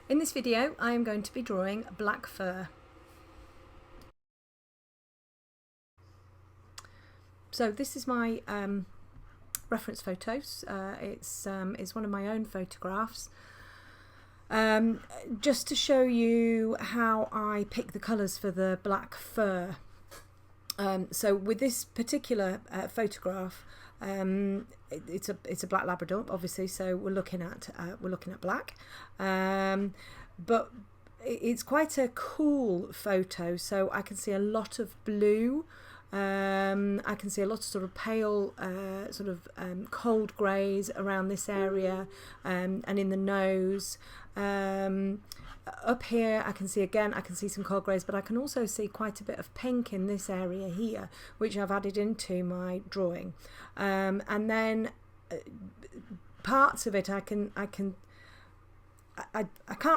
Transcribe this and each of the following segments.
In this video I am going to be drawing black fur. So this is my reference photos. It's one of my own photographs. Just to show you how I pick the colours for the black fur. So with this particular photograph, it's a black Labrador, obviously. So we're looking at black, but it's quite a cool photo. So I can see a lot of blue. I can see a lot of sort of pale, cold greys around this area, and in the nose. Up here I can see some cold greys, but I can also see quite a bit of pink in this area here, which I've added into my drawing. And then parts of it I can't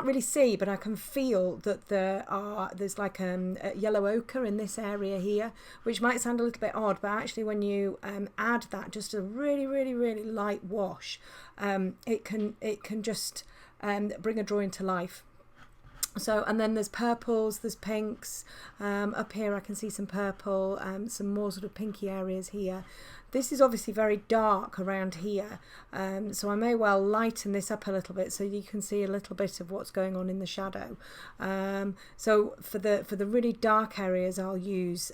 really see, but I can feel that there's like a yellow ochre in this area here, which might sound a little bit odd, but actually when you add that, just a really light wash, it can just bring a drawing to life. So, and then there's purples, there's pinks. Up here I can see some purple, some more sort of pinky areas here. This is obviously very dark around here, so I may well lighten this up a little bit so you can see a little bit of what's going on in the shadow. So for the really dark areas, I'll use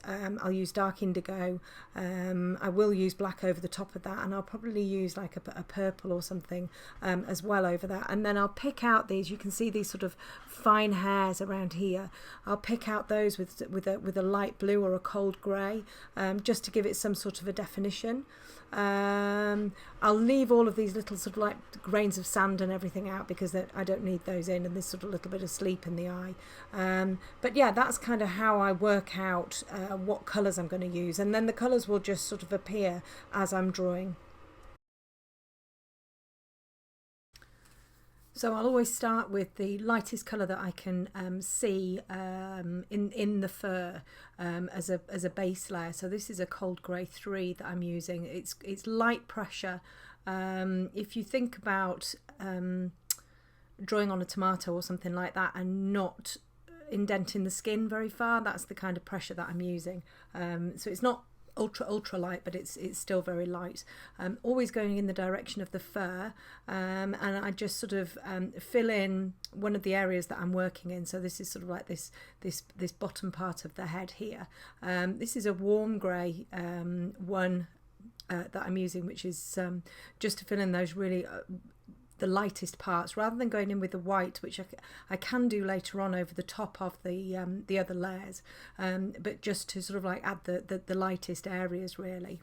dark indigo. I will use black over the top of that, and I'll probably use like a purple or something as well over that. And then I'll pick out these. You can see these sort of fine hairs around here. I'll pick out those with a light blue or a cold grey, just to give it some sort of a definition. I'll leave all of these little sort of like grains of sand and everything out because I don't need those in, and this sort of little bit of sleep in the eye. But yeah, that's kind of how I work out what colours I'm going to use, and then the colours will just sort of appear as I'm drawing. So I'll always start with the lightest colour that I can see in the fur as a base layer. So this is a cold grey 3 that I'm using. It's light pressure. If you think about drawing on a tomato or something like that and not indenting the skin very far, that's the kind of pressure that I'm using. So it's not ultra light, but it's still very light. Always going in the direction of the fur, and I just sort of fill in one of the areas that I'm working in. So this is sort of like this bottom part of the head here. This is a warm grey one that I'm using, which is just to fill in those really the lightest parts, rather than going in with the white, which I can do later on over the top of the other layers, but just to sort of like add the lightest areas really.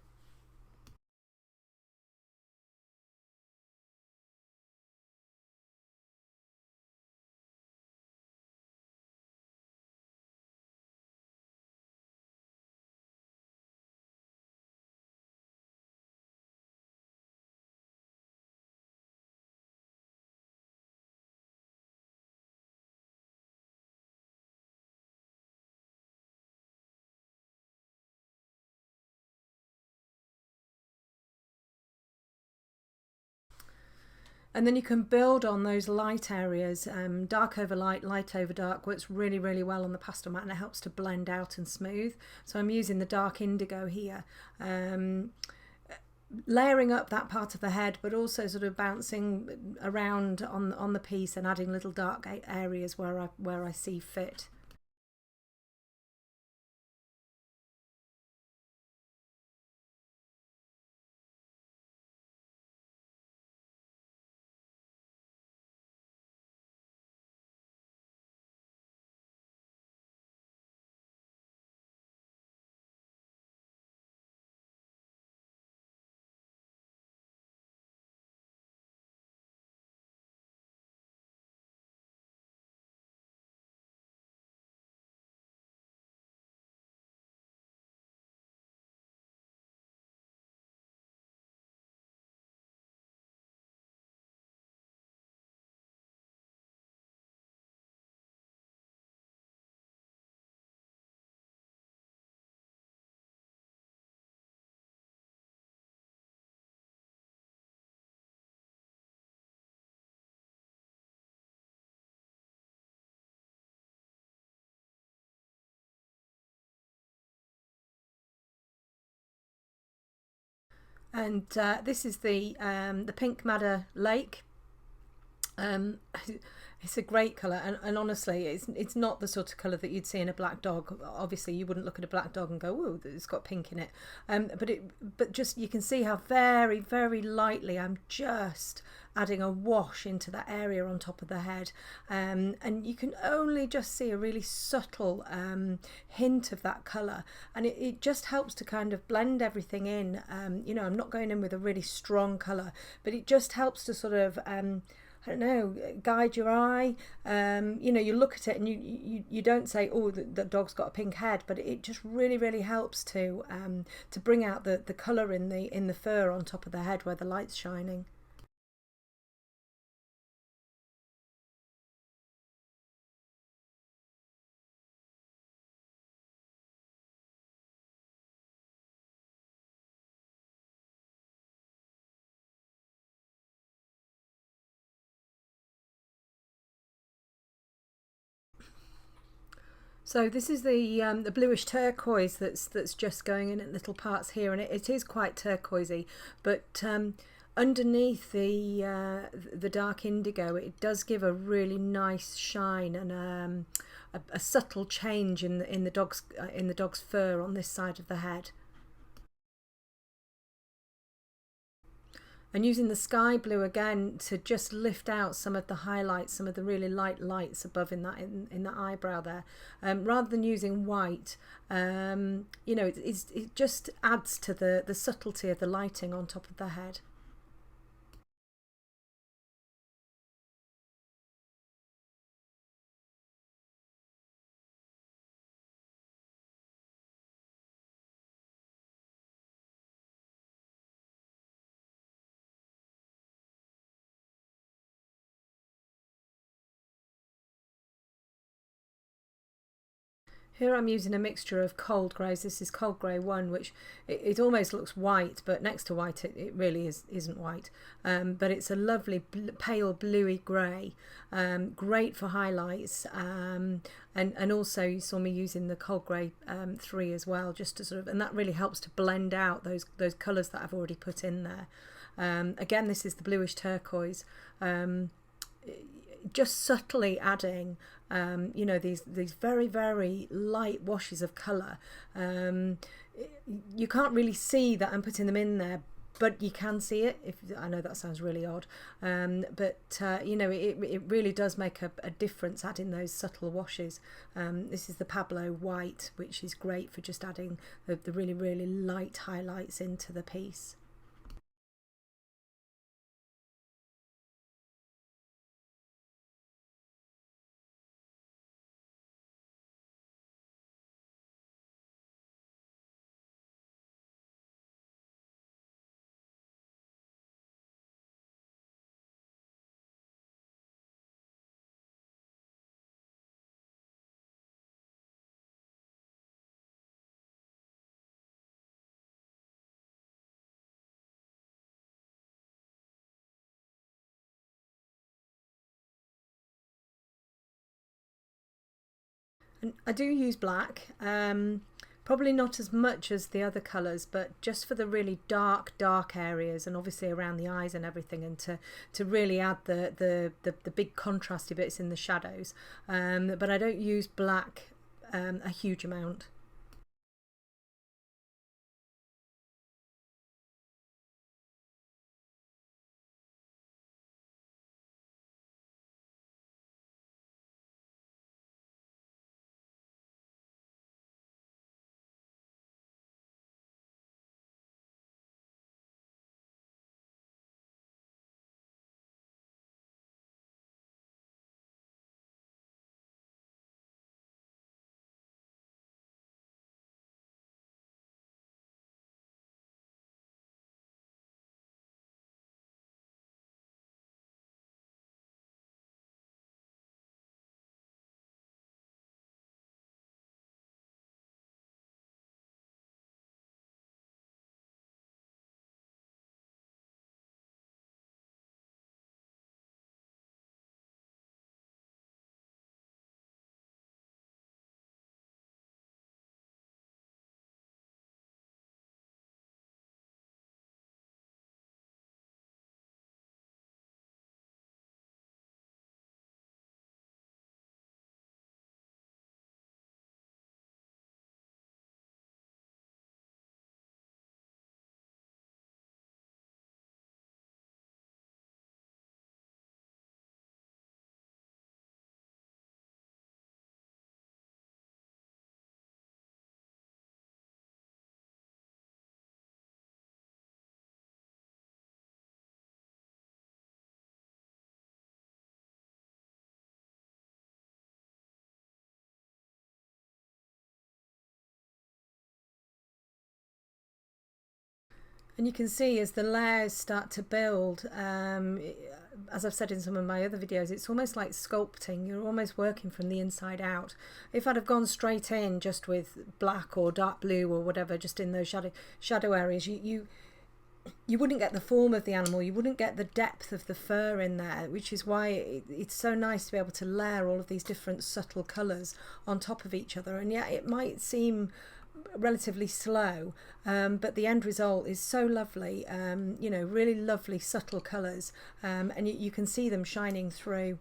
And then you can build on those light areas. Dark over light, light over dark works really well on the pastel mat, and it helps to blend out and smooth. So I'm using the dark indigo here, layering up that part of the head, but also sort of bouncing around on the piece and adding little dark areas where I see fit. And this is the Pink Madder Lake. Um, it's a great colour, and honestly, it's not the sort of colour that you'd see in a black dog. Obviously, you wouldn't look at a black dog and go, "Oh, it's got pink in it." But just you can see how very, very lightly I'm just adding a wash into that area on top of the head, and you can only just see a really subtle hint of that colour, and it just helps to kind of blend everything in. You know, I'm not going in with a really strong colour, but it just helps to sort of I don't know, guide your eye. You know, you look at it and you don't say, oh, the dog's got a pink head, but it just really, really helps to bring out the colour in the fur on top of the head where the light's shining. So this is the bluish turquoise that's just going in at little parts here, and it is quite turquoisey, but underneath the dark indigo, it does give a really nice shine and a subtle change in the dog's fur on this side of the head. And using the sky blue again to just lift out some of the highlights, some of the really light lights above in that eyebrow there, rather than using white. You know, it just adds to the subtlety of the lighting on top of the head. Here I'm using a mixture of cold greys. This is cold grey 1, which it almost looks white, but next to white it really isn't white. But it's a lovely pale bluey grey, great for highlights. And also you saw me using the cold grey 3 as well, just to sort of, and that really helps to blend out those colours that I've already put in there. Again, this is the bluish turquoise. Just subtly adding you know, these very, very light washes of colour. You can't really see that I'm putting them in there, but you can see it. If I know that sounds really odd, but you know, it really does make a difference adding those subtle washes. This is the Pablo white, which is great for just adding the really, really light highlights into the piece. And I do use black, probably not as much as the other colours, but just for the really dark areas, and obviously around the eyes and everything, and to really add the big contrasty bits in the shadows. But I don't use black a huge amount. And you can see as the layers start to build, as I've said in some of my other videos, it's almost like sculpting. You're almost working from the inside out. If I'd have gone straight in just with black or dark blue or whatever, just in those shadow areas, you wouldn't get the form of the animal, you wouldn't get the depth of the fur in there, which is why it's so nice to be able to layer all of these different subtle colours on top of each other. And yeah, it might seem relatively slow, but the end result is so lovely, you know, really lovely subtle colours, and you can see them shining through.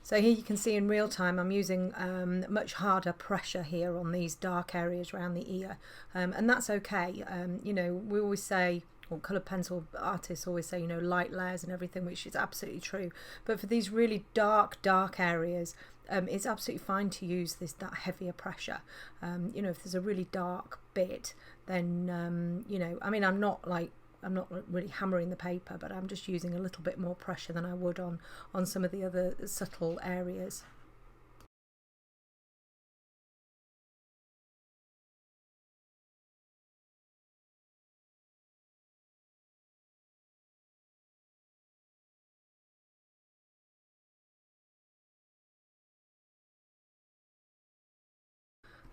So here you can see in real time I'm using much harder pressure here on these dark areas around the ear, and that's okay. You know, we always say, or coloured pencil artists always say, you know, light layers and everything, which is absolutely true. But for these really dark areas, it's absolutely fine to use that heavier pressure. You know, if there's a really dark bit, then you know, I mean, I'm not really hammering the paper, but I'm just using a little bit more pressure than I would on some of the other subtle areas.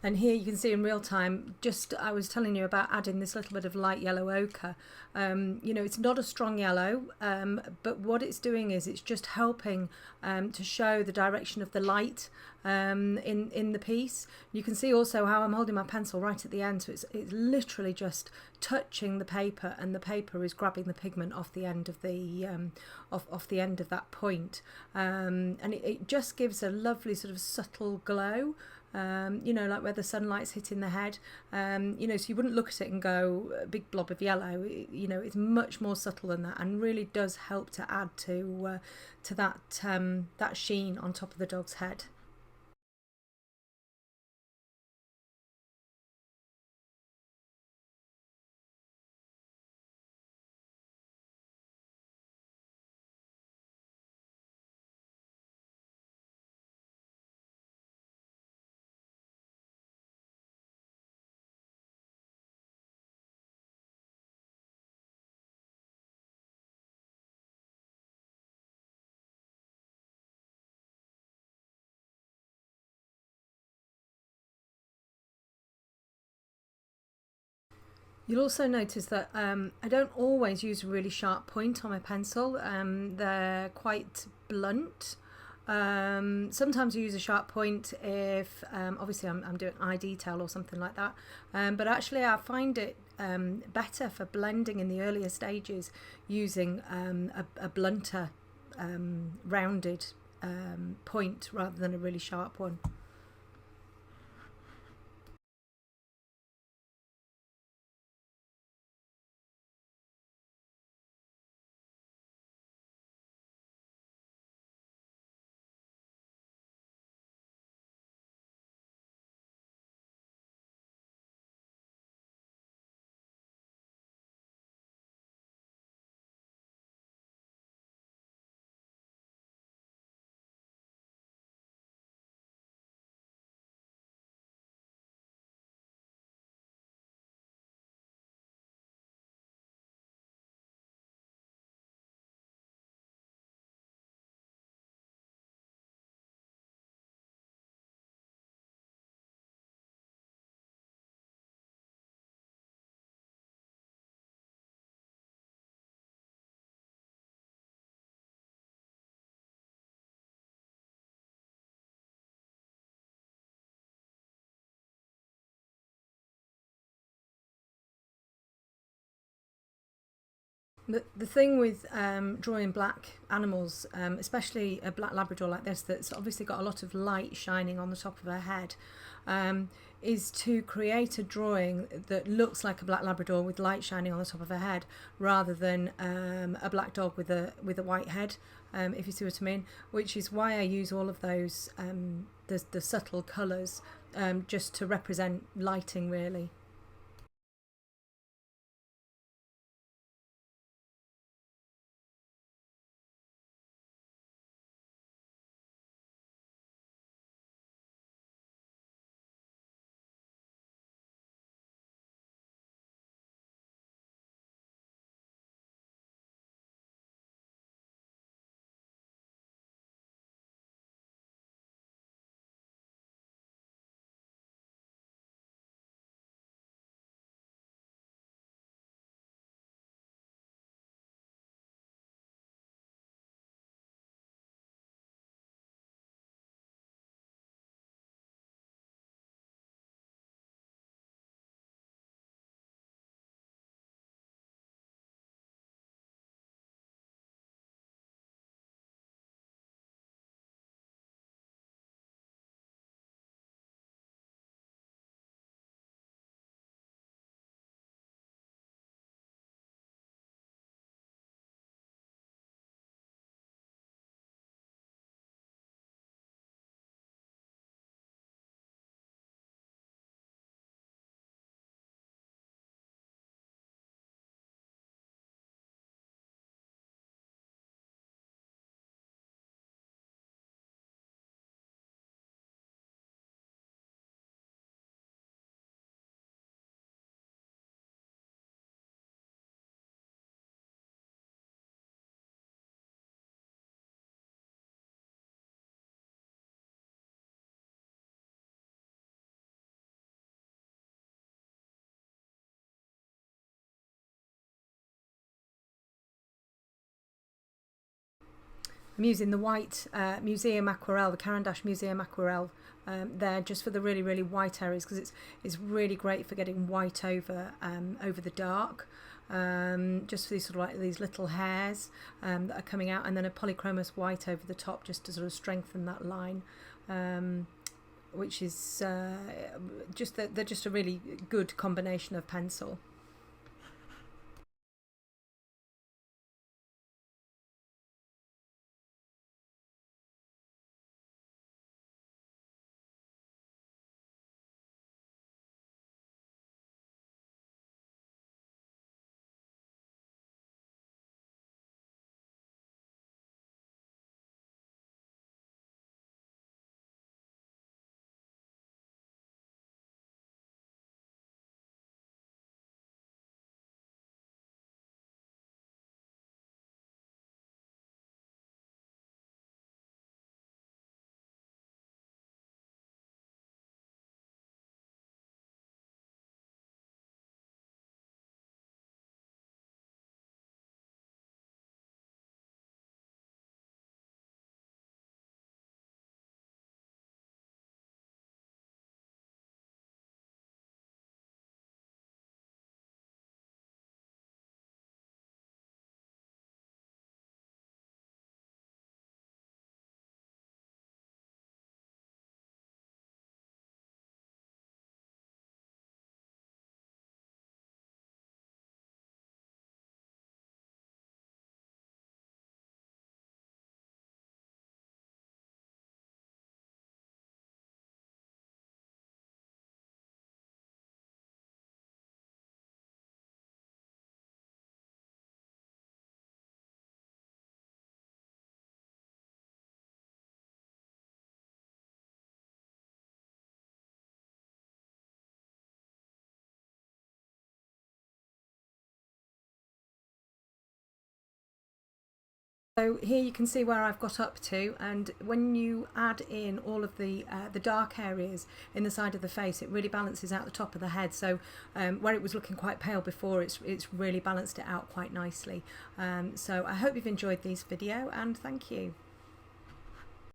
And here you can see in real time, just I was telling you about adding this little bit of light yellow ochre. You know, it's not a strong yellow, but what it's doing is it's just helping to show the direction of the light in the piece. You can see also how I'm holding my pencil right at the end, so it's literally just touching the paper, and the paper is grabbing the pigment off the end of the off the end of that point, and it just gives a lovely sort of subtle glow. You know, like where the sunlight's hitting the head, you know, so you wouldn't look at it and go a big blob of yellow. You know, it's much more subtle than that, and really does help to add to that sheen on top of the dog's head. You'll also notice that I don't always use a really sharp point on my pencil. They're quite blunt. Sometimes I use a sharp point if obviously I'm doing eye detail or something like that, but actually I find it better for blending in the earlier stages using a blunter rounded point rather than a really sharp one. The thing with drawing black animals, especially a black Labrador like this, that's obviously got a lot of light shining on the top of her head, is to create a drawing that looks like a black Labrador with light shining on the top of her head, rather than a black dog with a white head, if you see what I mean. Which is why I use all of those the subtle colours, just to represent lighting, really. I'm using the white museum aquarelle, the Caran museum aquarelle, there, just for the really, really white areas, because it's really great for getting white over the dark. Just for these sort of like these little hairs that are coming out, and then a Polychromos white over the top, just to sort of strengthen that line, which is they're just a really good combination of pencil. So here you can see where I've got up to, and when you add in all of the dark areas in the side of the face, it really balances out the top of the head. So where it was looking quite pale before, it's really balanced it out quite nicely. So I hope you've enjoyed this video, and thank you.